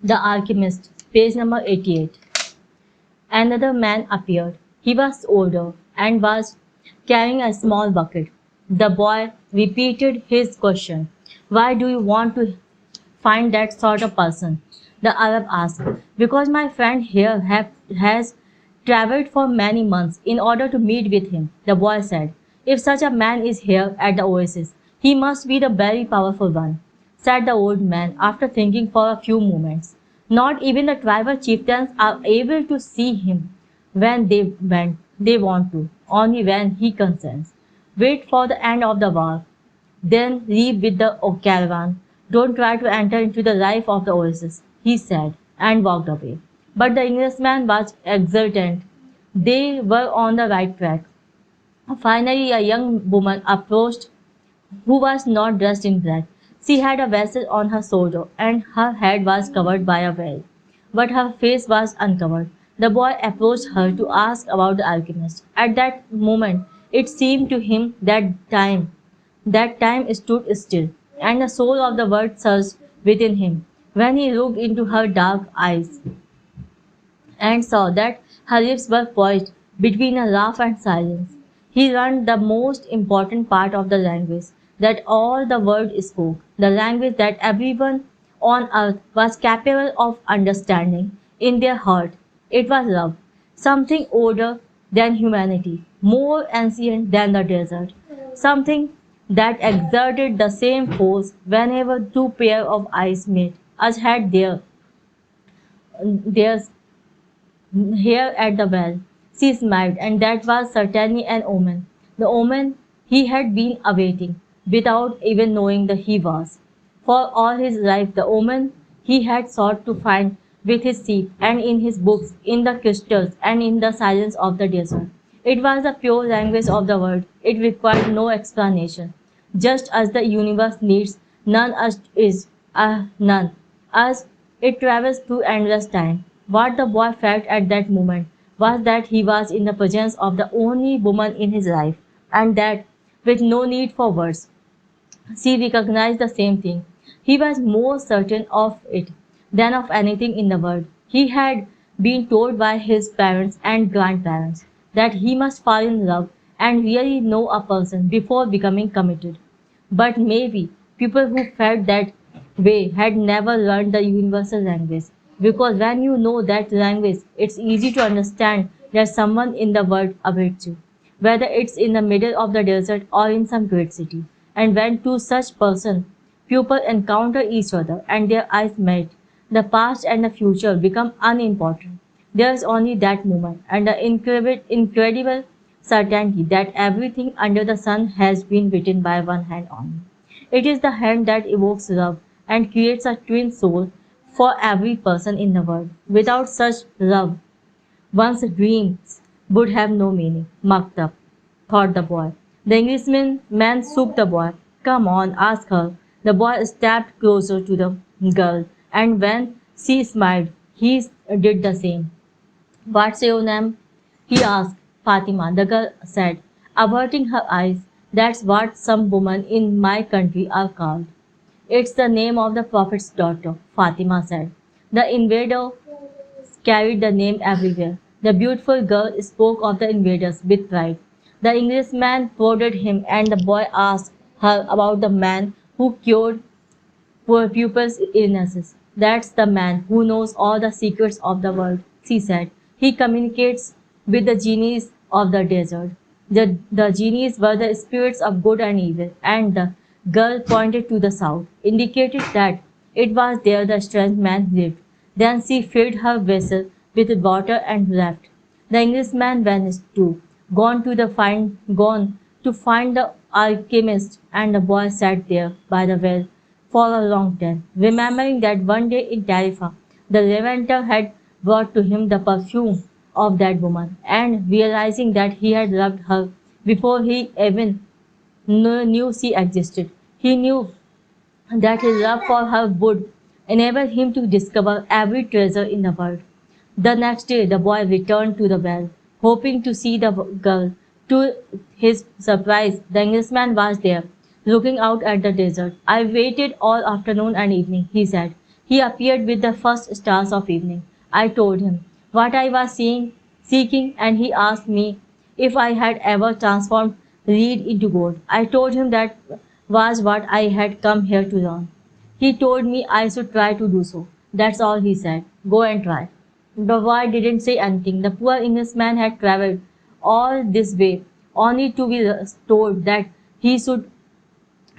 The Alchemist, page number 88. Another man appeared. He was older and was carrying a small bucket. The boy repeated his question. Why do you want to find that sort of person? The Arab asked. Because my friend here has traveled for many months in order to meet with him, the boy said. If such a man is here at the oasis, he must be the very powerful one, said the old man after thinking for a few moments. Not even the tribal chieftains are able to see him when they want to, only when he consents. Wait for the end of the war, then leave with the caravan. Don't try to enter into the life of the oasis, he said, and walked away. But the Englishman was exultant. They were on the right track. Finally, a young woman approached who was not dressed in black. She had a vessel on her shoulder, and her head was covered by a veil, but her face was uncovered. The boy approached her to ask about the alchemist. At that moment, it seemed to him that time stood still, and the soul of the word surged within him. When he looked into her dark eyes, and saw that her lips were poised between a laugh and silence. He learned the most important part of the language that all the world spoke, the language that everyone on earth was capable of understanding in their heart. It was love, something older than humanity, more ancient than the desert, something that exerted the same force whenever two pair of eyes met, as had theirs here at the well. She smiled, and that was certainly an omen. The omen he had been awaiting, without even knowing that he was. For all his life, the omen he had sought to find with his sheep and in his books, in the crystals and in the silence of the desert. It was the pure language of the word. It required no explanation. Just as the universe needs none as is none, as it travels through endless time. What the boy felt at that moment was that he was in the presence of the only woman in his life, and that, with no need for words, she recognized the same thing. He was more certain of it than of anything in the world. He had been told by his parents and grandparents that he must fall in love and really know a person before becoming committed. But maybe people who felt that way had never learned the universal language. Because when you know that language, it's easy to understand that someone in the world awaits you, whether it's in the middle of the desert or in some great city. And when two such persons, people encounter each other and their eyes meet, the past and the future become unimportant. There is only that moment and the incredible certainty that everything under the sun has been written by one hand only. It is the hand that evokes love and creates a twin soul for every person in the world. Without such love, one's dreams would have no meaning. Mucked up, thought the boy. The Englishman man shook the boy. Come on, ask her. The boy stepped closer to the girl, and when she smiled, he did the same. What's your name? He asked. Fatima, the girl said, averting her eyes. That's what some women in my country are called. It's the name of the Prophet's daughter, Fatima said. The invader carried the name everywhere. The beautiful girl spoke of the invaders with pride. The Englishman prodded him, and the boy asked her about the man who cured poor pupils' illnesses. That's the man who knows all the secrets of the world, she said. He communicates with the genies of the desert. The genies were the spirits of good and evil, and the girl pointed to the south, indicated that it was there the strange man lived. Then she filled her vessel with water and left. The Englishman vanished too, gone to find the alchemist, and the boy sat there by the well for a long time, remembering that one day in Tarifa the lavender had brought to him the perfume of that woman, and realizing that he had loved her before he even knew she existed. He knew that his love for her would enable him to discover every treasure in the world. The next day, the boy returned to the well, hoping to see the girl. To his surprise, the Englishman was there, looking out at the desert. I waited all afternoon and evening, he said. He appeared with the first stars of evening. I told him what I was seeking, and he asked me if I had ever transformed reed into gold. I told him that was what I had come here to learn. He told me I should try to do so. That's all he said. Go and try. The boy didn't say anything. The poor Englishman had travelled all this way only to be told that he should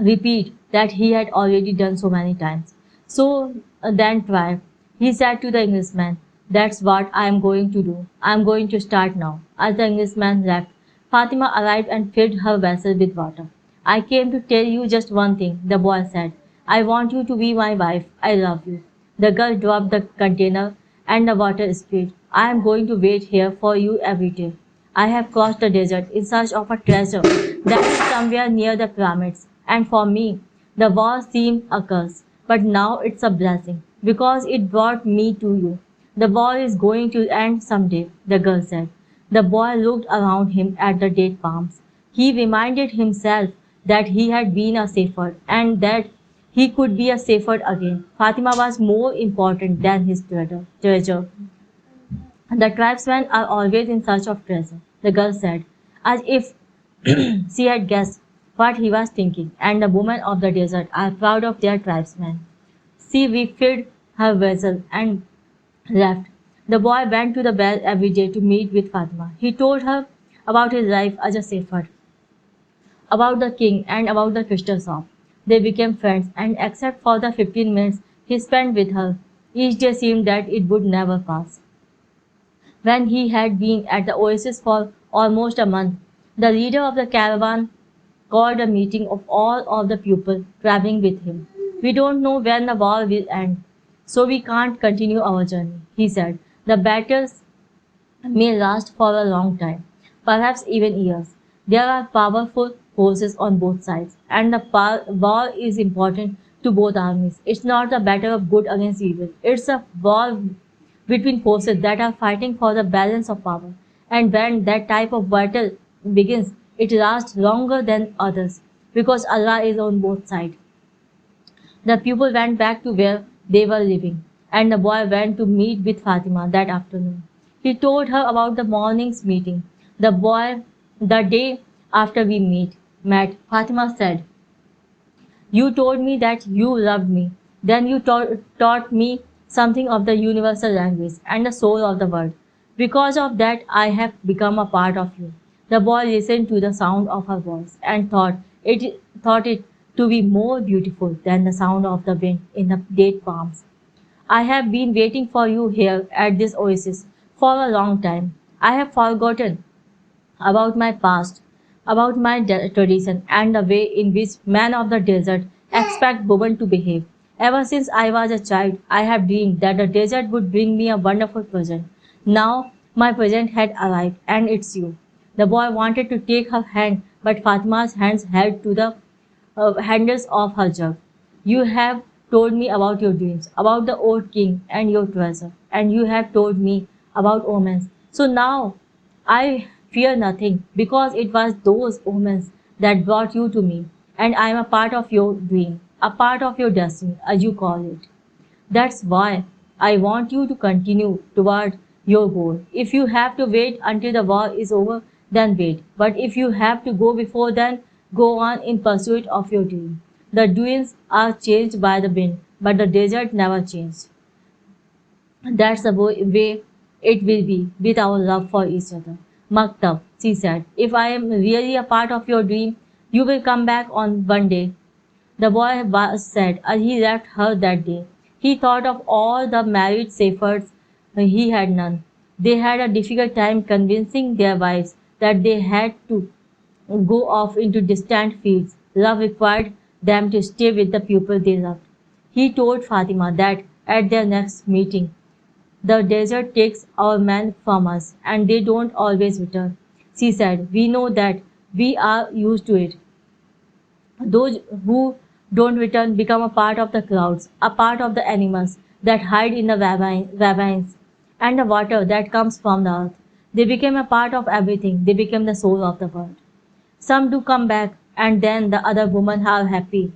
repeat that he had already done so many times. So then try. He said to the Englishman, that's what I am going to do. I am going to start now. As the Englishman left, Fatima arrived and filled her vessel with water. I came to tell you just one thing, the boy said. I want you to be my wife. I love you. The girl dropped the container and the water spilled. I am going to wait here for you every day. I have crossed the desert in search of a treasure that is somewhere near the pyramids. And for me, the war seemed a curse, but now it's a blessing because it brought me to you. The war is going to end someday, the girl said. The boy looked around him at the date palms. He reminded himself that he had been a shepherd and that he could be a shepherd again. Fatima was more important than his treasure. The tribesmen are always in search of treasure, the girl said, as if she had guessed what he was thinking, and the women of the desert are proud of their tribesmen. She refilled her vessel and left. The boy went to the well every day to meet with Fatima. He told her about his life as a shepherd, about the king, and about the crystal shop. They became friends, and except for the 15 minutes he spent with her, each day seemed that it would never pass. When he had been at the oasis for almost a month, the leader of the caravan called a meeting of all of the people traveling with him. We don't know when the war will end, so we can't continue our journey, he said. The battles may last for a long time, perhaps even years. There are powerful forces on both sides, and the war is important to both armies. It's not a battle of good against evil, it's a war between forces that are fighting for the balance of power. And when that type of battle begins, it lasts longer than others because Allah is on both sides. The people went back to where they were living, and the boy went to meet with Fatima that afternoon. He told her about the morning's meeting. The day after met, Fatima said, you told me that you loved me. Then you taught me something of the universal language and the soul of the world. Because of that, I have become a part of you. The boy listened to the sound of her voice and thought it to be more beautiful than the sound of the wind in the date palms. I have been waiting for you here at this oasis for a long time. I have forgotten about my past, about my tradition, and the way in which men of the desert expect women to behave. Ever since I was a child, I have dreamed that the desert would bring me a wonderful present. Now my present had arrived, and it's you. The boy wanted to take her hand, but Fatima's hands held to the handles of her jug. You have told me about your dreams, about the old king and your treasure, and you have told me about omens. So now I fear nothing because it was those omens that brought you to me, and I am a part of your dream, a part of your destiny, as you call it. That's why I want you to continue toward your goal. If you have to wait until the war is over, then wait. But if you have to go before then, go on in pursuit of your dream. The dunes are changed by the wind, but the desert never changed. That's the way it will be with our love for each other. Maktab, she said, if I am really a part of your dream, you will come back on one day. The boy was sad as he left her that day. He thought of all the married shepherds he had none. They had a difficult time convincing their wives that they had to go off into distant fields. Love required them to stay with the people they loved. He told Fatima that at their next meeting, the desert takes our men from us, and they don't always return. She said, we know that we are used to it. Those who don't return become a part of the crowds, a part of the animals that hide in the ravines, and the water that comes from the earth. They became a part of everything. They became the soul of the world. Some do come back, and then the other women are happy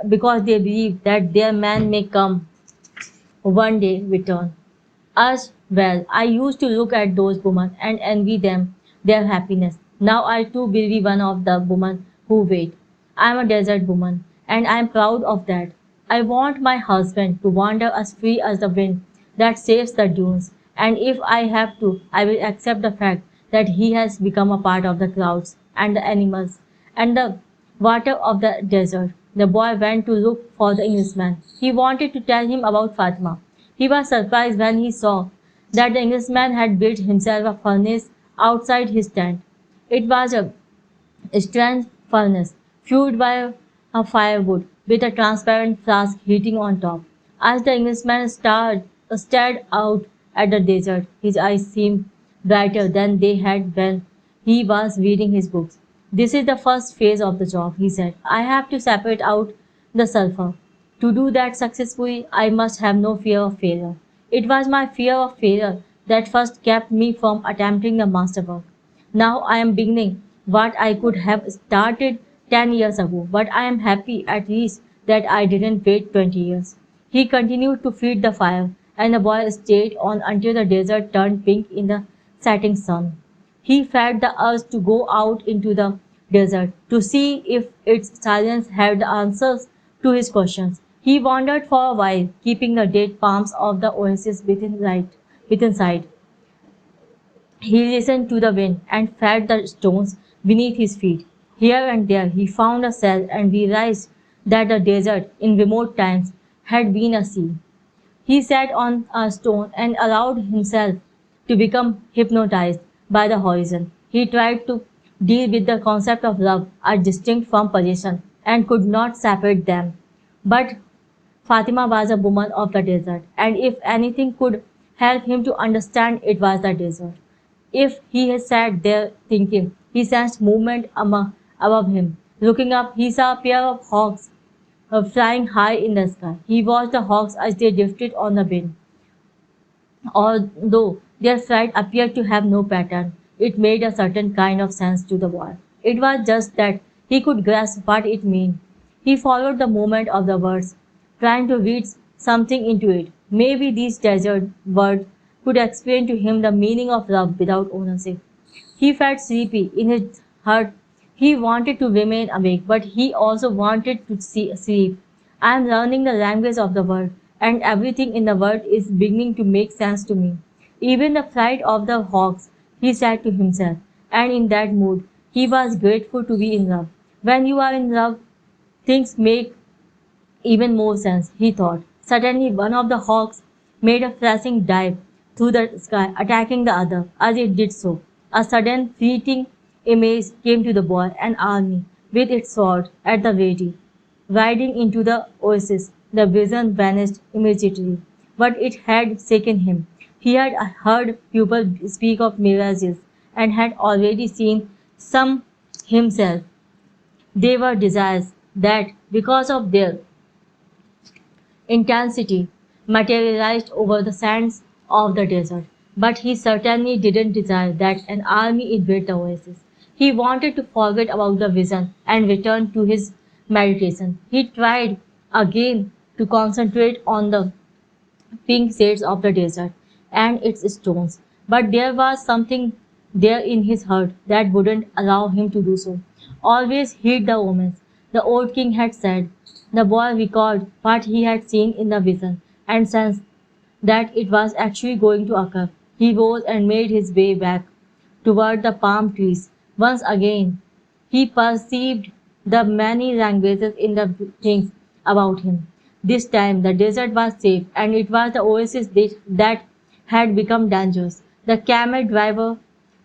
because they believe that their man may come one day returned. As well, I used to look at those women and envy them their happiness. Now I too will be one of the women who wait. I am a desert woman, and I am proud of that. I want my husband to wander as free as the wind that saves the dunes, and if I have to, I will accept the fact that he has become a part of the clouds and the animals and the water of the desert. The boy went to look for the Englishman. He wanted to tell him about Fatima. He was surprised when he saw that the Englishman had built himself a furnace outside his tent. It was a strange furnace, fueled by a firewood, with a transparent flask heating on top. As the Englishman stared out at the desert, his eyes seemed brighter than they had when he was reading his books. This is the first phase of the job, he said. I have to separate out the sulfur. To do that successfully, I must have no fear of failure. It was my fear of failure that first kept me from attempting the masterwork. Now I am beginning what I could have started 10 years ago, but I am happy at least that I didn't wait 20 years. He continued to feed the fire, and the boy stayed on until the desert turned pink in the setting sun. He felt the urge to go out into the desert to see if its silence had the answers to his questions. He wandered for a while, keeping the dead palms of the oasis within sight. He listened to the wind and felt the stones beneath his feet. Here and there he found a cell and realized that the desert in remote times had been a sea. He sat on a stone and allowed himself to become hypnotized by the horizon. He tried to deal with the concept of love as distinct from possession and could not separate them. But Fatima was a woman of the desert, and if anything could help him to understand it was the desert. If he had sat there thinking, he sensed movement above him. Looking up, he saw a pair of hawks flying high in the sky. He watched the hawks as they drifted on the wind. Although their flight appeared to have no pattern, it made a certain kind of sense to the boy. It was just that he could grasp what it meant. He followed the movement of the words, trying to read something into it. Maybe these desert words could explain to him the meaning of love without ownership. He felt sleepy in his heart. He wanted to remain awake, but he also wanted to sleep. I am learning the language of the world, and everything in the world is beginning to make sense to me. Even the flight of the hawks, he said to himself, and in that mood, he was grateful to be in love. When you are in love, things make even more sense, he thought. Suddenly, one of the hawks made a flashing dive through the sky, attacking the other. As it did so, a sudden, fleeting image came to the boy an army with its sword at the ready, riding into the oasis. The vision vanished immediately, but it had shaken him. He had heard people speak of mirages and had already seen some himself. They were desires that, because of their intensity materialized over the sands of the desert. But he certainly didn't desire that an army invade the oasis. He wanted to forget about the vision and return to his meditation. He tried again to concentrate on the pink shades of the desert and its stones. But there was something there in his heart that wouldn't allow him to do so. Always heed the omens, the old king had said. The boy recalled what he had seen in the vision and sensed that it was actually going to occur. He rose and made his way back toward the palm trees. Once again, he perceived the many languages in the things about him. This time, the desert was safe, and it was the oasis that had become dangerous. The camel driver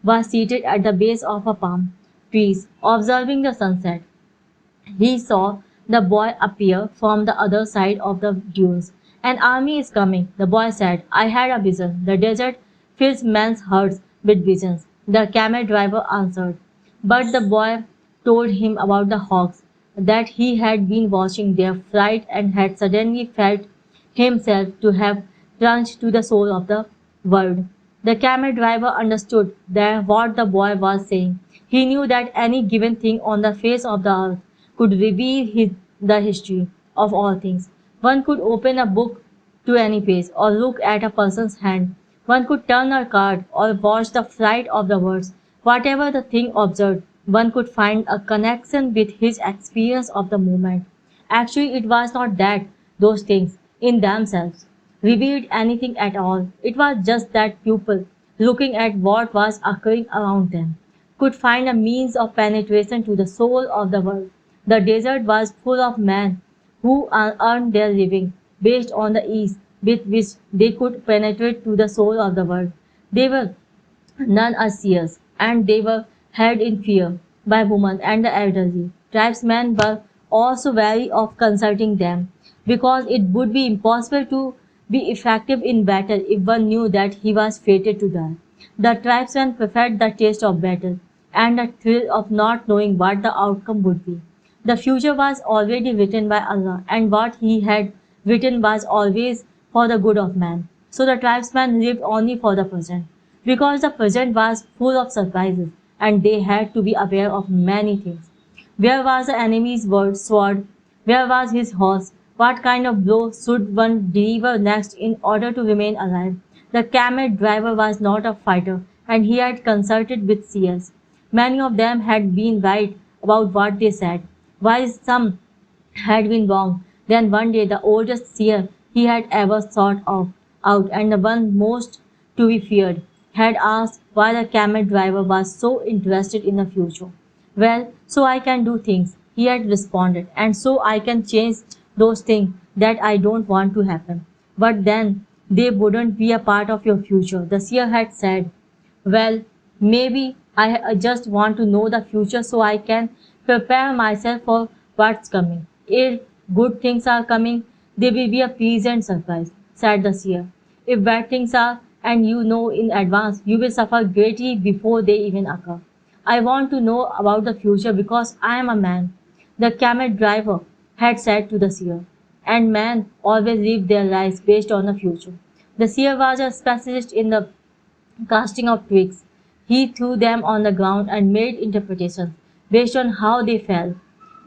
was seated at the base of a palm trees, observing the sunset. He saw the boy appear from the other side of the dunes. An army is coming, the boy said. I had a vision. The desert fills men's hearts with visions, the camel driver answered. But the boy told him about the hawks, that he had been watching their flight and had suddenly felt himself to have plunged to the soul of the world. The camel driver understood what the boy was saying. He knew that any given thing on the face of the earth could reveal the history of all things. One could open a book to any page or look at a person's hand. One could turn a card or watch the flight of the birds. Whatever the thing observed, one could find a connection with his experience of the moment. Actually, it was not that those things in themselves revealed anything at all. It was just that people, looking at what was occurring around them, could find a means of penetration to the soul of the world. The desert was full of men who earned their living based on the ease with which they could penetrate to the soul of the world. They were none are seers, and they were held in fear by women and the elderly. Tribesmen were also wary of consulting them, because it would be impossible to be effective in battle if one knew that he was fated to die. The tribesmen preferred the taste of battle and the thrill of not knowing what the outcome would be. The future was already written by Allah, and what He had written was always for the good of man. So the tribesmen lived only for the present, because the present was full of surprises, and they had to be aware of many things. Where was the enemy's sword? Where was his horse? What kind of blow should one deliver next in order to remain alive? The camel driver was not a fighter, and he had consulted with seers. Many of them had been right about what they said, while some had been wrong. Then one day the oldest seer he had ever thought of out, and the one most to be feared, had asked why the camel driver was so interested in the future. Well, so I can do things, he had responded, and so I can change those things that I don't want to happen. But then they wouldn't be a part of your future, the seer had said. Well, maybe I just want to know the future so I can prepare myself for what's coming. If good things are coming, they will be a pleasant surprise, said the seer. If bad things are, and you know in advance, you will suffer greatly before they even occur. I want to know about the future because I am a man, the camel driver had said to the seer. And men always live their lives based on the future. The seer was a specialist in the casting of twigs. He threw them on the ground and made interpretations based on how they fell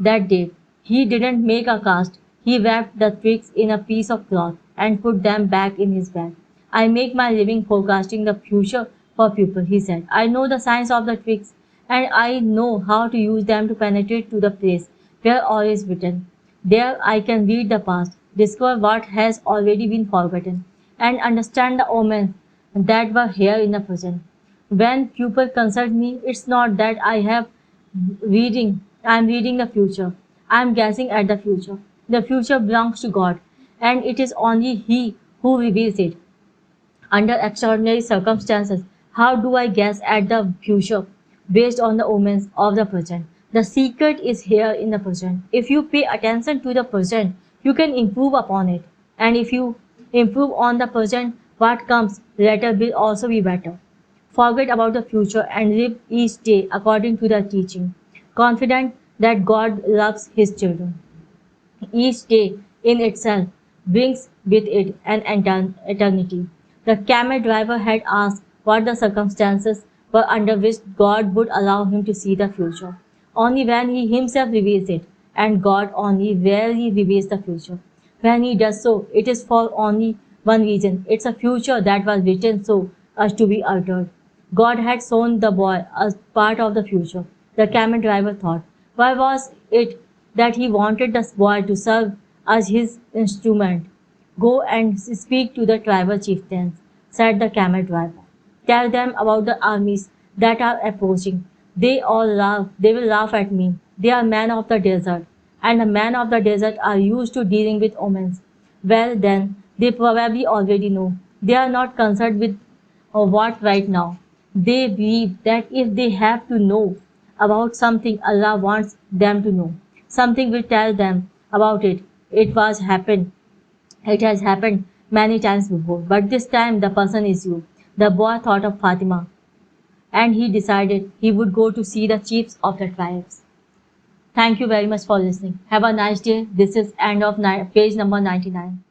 that day. He didn't make a cast. He wrapped the twigs in a piece of cloth and put them back in his bag. I make my living forecasting the future for people, he said. I know the science of the twigs, and I know how to use them to penetrate to the place where all is written. There I can read the past, discover what has already been forgotten, and understand the omens that were here in the present. When people consult me, it's not that I'm reading the future. I'm guessing at the future. The future belongs to God, and it is only He who reveals it. Under extraordinary circumstances, how do I guess at the future based on the omens of the present? The secret is here in the present. If you pay attention to the present, you can improve upon it. And if you improve on the present, what comes later will also be better. Forget about the future and live each day according to the teaching, confident that God loves His children. Each day in itself brings with it an eternity. The camel driver had asked what the circumstances were under which God would allow him to see the future. Only when he himself reveals it, and God only rarely reveals the future. When he does so, it is for only one reason. It's a future that was written so as to be altered. God had shown the boy as part of the future. The camel driver thought. Why was it that he wanted the boy to serve as his instrument? Go and speak to the tribal chieftains, said the camel driver. Tell them about the armies that are approaching. They will laugh at me. They are men of the desert, and the men of the desert are used to dealing with omens. Well, then, they probably already know. They are not concerned with what right now. They believe that if they have to know about something Allah wants them to know, something will tell them about it. It has happened many times before, but this time the person is you. The boy thought of Fatima, and he decided he would go to see the chiefs of the tribes. Thank you very much for listening. Have a nice day. This is end of page number 99.